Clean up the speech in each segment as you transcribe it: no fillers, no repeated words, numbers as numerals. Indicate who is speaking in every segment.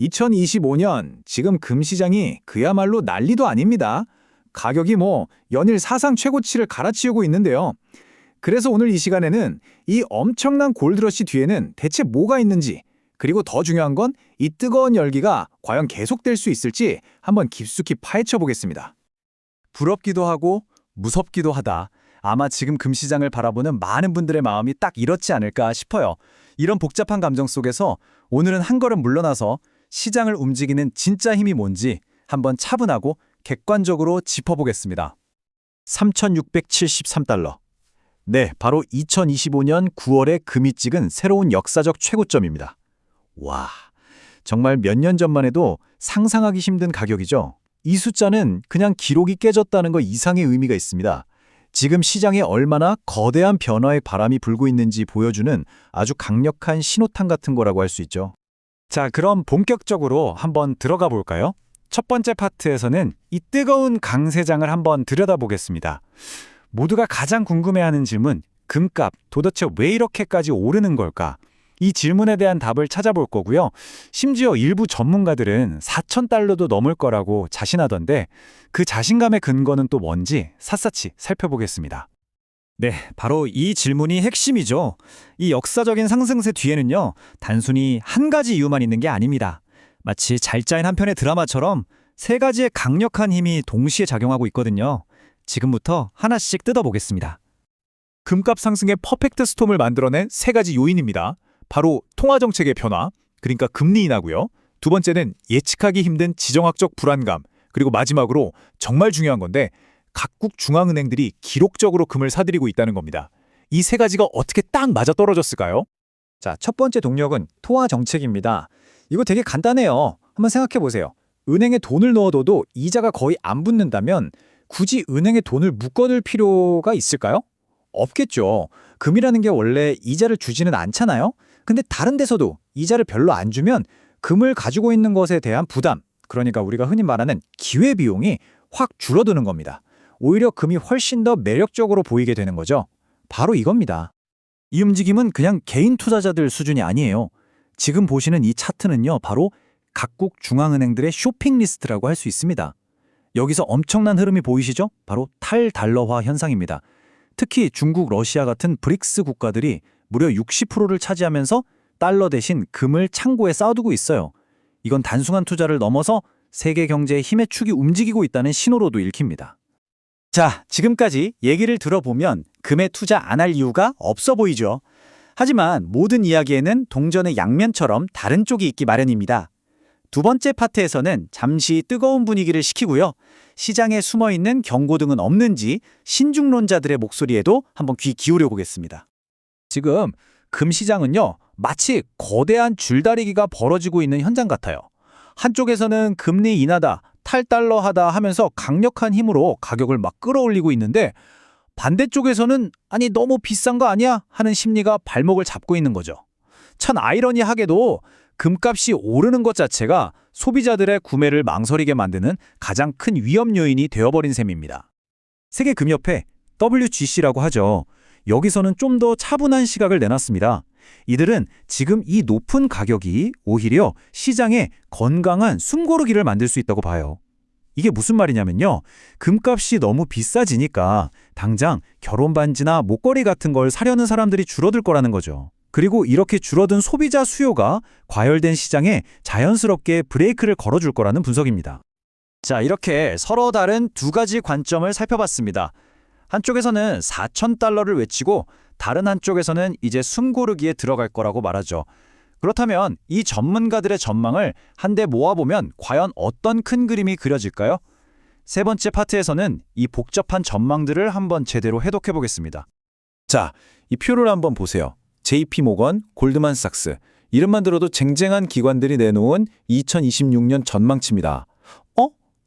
Speaker 1: 2025년 지금 금시장이 그야말로 난리도 아닙니다. 가격이 연일 사상 최고치를 갈아치우고 있는데요. 그래서 오늘 이 시간에는 이 엄청난 골드러시 뒤에는 대체 뭐가 있는지, 그리고 더 중요한 건 이 뜨거운 열기가 과연 계속될 수 있을지 한번 깊숙이 파헤쳐 보겠습니다.
Speaker 2: 부럽기도 하고 무섭기도 하다. 아마 지금 금시장을 바라보는 많은 분들의 마음이 딱 이렇지 않을까 싶어요. 이런 복잡한 감정 속에서 오늘은 한 걸음 물러나서 시장을 움직이는 진짜 힘이 뭔지 한번 차분하고 객관적으로 짚어보겠습니다. 3,673달러. 네, 바로 2025년 9월에 금이 찍은 새로운 역사적 최고점입니다. 와, 정말 몇 년 전만 해도 상상하기 힘든 가격이죠. 이 숫자는 그냥 기록이 깨졌다는 것 이상의 의미가 있습니다. 지금 시장에 얼마나 거대한 변화의 바람이 불고 있는지 보여주는 아주 강력한 신호탄 같은 거라고 할 수 있죠. 자, 그럼 본격적으로 한번 들어가 볼까요? 첫 번째 파트에서는 이 뜨거운 강세장을 한번 들여다보겠습니다. 모두가 가장 궁금해하는 질문, 금값 도대체 왜 이렇게까지 오르는 걸까? 이 질문에 대한 답을 찾아볼 거고요. 심지어 일부 전문가들은 4,000달러도 넘을 거라고 자신하던데 그 자신감의 근거는 또 뭔지 샅샅이 살펴보겠습니다. 네, 바로 이 질문이 핵심이죠. 이 역사적인 상승세 뒤에는요, 단순히 한 가지 이유만 있는 게 아닙니다. 마치 잘 짜인 한 편의 드라마처럼 세 가지의 강력한 힘이 동시에 작용하고 있거든요. 지금부터 하나씩 뜯어보겠습니다.
Speaker 1: 금값 상승의 퍼펙트 스톰을 만들어낸 세 가지 요인입니다. 바로 통화정책의 변화, 그러니까 금리 인하고요. 두 번째는 예측하기 힘든 지정학적 불안감, 그리고 마지막으로 정말 중요한 건데 각국 중앙은행들이 기록적으로 금을 사들이고 있다는 겁니다. 이 세 가지가 어떻게 딱 맞아떨어졌을까요?
Speaker 2: 자, 첫 번째 동력은 통화 정책입니다. 이거 되게 간단해요. 한번 생각해 보세요. 은행에 돈을 넣어둬도 이자가 거의 안 붙는다면 굳이 은행에 돈을 묶어둘 필요가 있을까요? 없겠죠. 금이라는 게 원래 이자를 주지는 않잖아요. 근데 다른 데서도 이자를 별로 안 주면 금을 가지고 있는 것에 대한 부담, 그러니까 우리가 흔히 말하는 기회비용이 확 줄어드는 겁니다. 오히려 금이 훨씬 더 매력적으로 보이게 되는 거죠. 바로 이겁니다. 이 움직임은 그냥 개인 투자자들 수준이 아니에요. 지금 보시는 이 차트는요, 바로 각국 중앙은행들의 쇼핑 리스트라고 할 수 있습니다. 여기서 엄청난 흐름이 보이시죠? 바로 탈달러화 현상입니다. 특히 중국, 러시아 같은 브릭스 국가들이 무려 60%를 차지하면서 달러 대신 금을 창고에 쌓아두고 있어요. 이건 단순한 투자를 넘어서 세계 경제의 힘의 축이 움직이고 있다는 신호로도 읽힙니다. 자, 지금까지 얘기를 들어보면 금에 투자 안 할 이유가 없어 보이죠. 하지만 모든 이야기에는 동전의 양면처럼 다른 쪽이 있기 마련입니다. 두 번째 파트에서는 잠시 뜨거운 분위기를 식히고요. 시장에 숨어있는 경고등은 없는지 신중론자들의 목소리에도 한번 귀 기울여 보겠습니다.
Speaker 1: 지금 금시장은요, 마치 거대한 줄다리기가 벌어지고 있는 현장 같아요. 한쪽에서는 금리 인하다, 탈달러하다 하면서 강력한 힘으로 가격을 막 끌어올리고 있는데 반대쪽에서는 아니 너무 비싼 거 아니야? 하는 심리가 발목을 잡고 있는 거죠. 참 아이러니하게도 금값이 오르는 것 자체가 소비자들의 구매를 망설이게 만드는 가장 큰 위험 요인이 되어버린 셈입니다. 세계금협회 WGC라고 하죠. 여기서는 좀 더 차분한 시각을 내놨습니다. 이들은 지금 이 높은 가격이 오히려 시장에 건강한 숨고르기를 만들 수 있다고 봐요. 이게 무슨 말이냐면요. 금값이 너무 비싸지니까 당장 결혼 반지나 목걸이 같은 걸 사려는 사람들이 줄어들 거라는 거죠. 그리고 이렇게 줄어든 소비자 수요가 과열된 시장에 자연스럽게 브레이크를 걸어줄 거라는 분석입니다. 자, 이렇게 서로 다른 두 가지 관점을 살펴봤습니다. 한쪽에서는 4,000달러를 외치고 다른 한쪽에서는 이제 숨고르기에 들어갈 거라고 말하죠. 그렇다면 이 전문가들의 전망을 한데 모아보면 과연 어떤 큰 그림이 그려질까요? 세 번째 파트에서는 이 복잡한 전망들을 한번 제대로 해독해 보겠습니다. 자, 이 표를 한번 보세요. JP모건, 골드만삭스, 이름만 들어도 쟁쟁한 기관들이 내놓은 2026년 전망치입니다.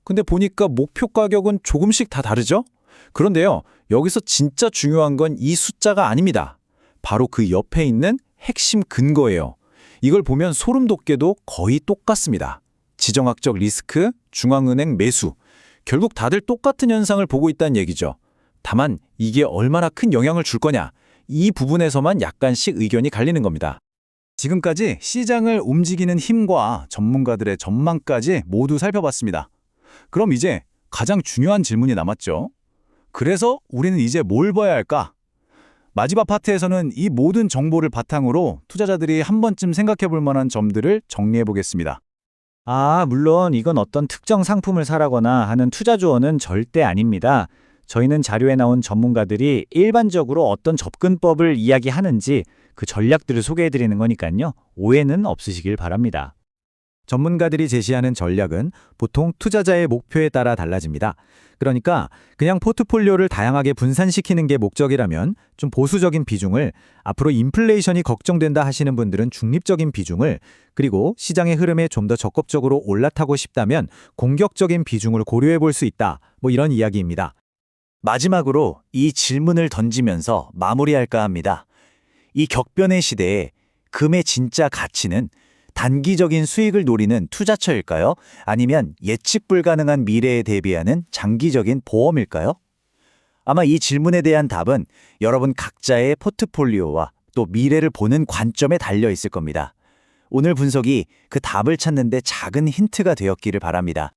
Speaker 1: 근데 보니까 목표 가격은 조금씩 다 다르죠? 그런데요, 여기서 진짜 중요한 건 이 숫자가 아닙니다. 바로 그 옆에 있는 핵심 근거예요. 이걸 보면 소름 돋게도 거의 똑같습니다. 지정학적 리스크, 중앙은행 매수. 결국 다들 똑같은 현상을 보고 있다는 얘기죠. 다만 이게 얼마나 큰 영향을 줄 거냐, 이 부분에서만 약간씩 의견이 갈리는 겁니다. 지금까지 시장을 움직이는 힘과 전문가들의 전망까지 모두 살펴봤습니다. 그럼 이제 가장 중요한 질문이 남았죠. 그래서 우리는 이제 뭘 봐야 할까? 마지막 파트에서는 이 모든 정보를 바탕으로 투자자들이 한 번쯤 생각해 볼 만한 점들을 정리해 보겠습니다.
Speaker 2: 물론 이건 어떤 특정 상품을 사라거나 하는 투자 조언은 절대 아닙니다. 저희는 자료에 나온 전문가들이 일반적으로 어떤 접근법을 이야기하는지 그 전략들을 소개해드리는 거니까요. 오해는 없으시길 바랍니다.
Speaker 3: 전문가들이 제시하는 전략은 보통 투자자의 목표에 따라 달라집니다. 그러니까 그냥 포트폴리오를 다양하게 분산시키는 게 목적이라면 좀 보수적인 비중을, 앞으로 인플레이션이 걱정된다 하시는 분들은 중립적인 비중을, 그리고 시장의 흐름에 좀 더 적극적으로 올라타고 싶다면 공격적인 비중을 고려해 볼 수 있다. 이런 이야기입니다.
Speaker 1: 마지막으로 이 질문을 던지면서 마무리할까 합니다. 이 격변의 시대에 금의 진짜 가치는 단기적인 수익을 노리는 투자처일까요? 아니면 예측 불가능한 미래에 대비하는 장기적인 보험일까요? 아마 이 질문에 대한 답은 여러분 각자의 포트폴리오와 또 미래를 보는 관점에 달려 있을 겁니다. 오늘 분석이 그 답을 찾는 데 작은 힌트가 되었기를 바랍니다.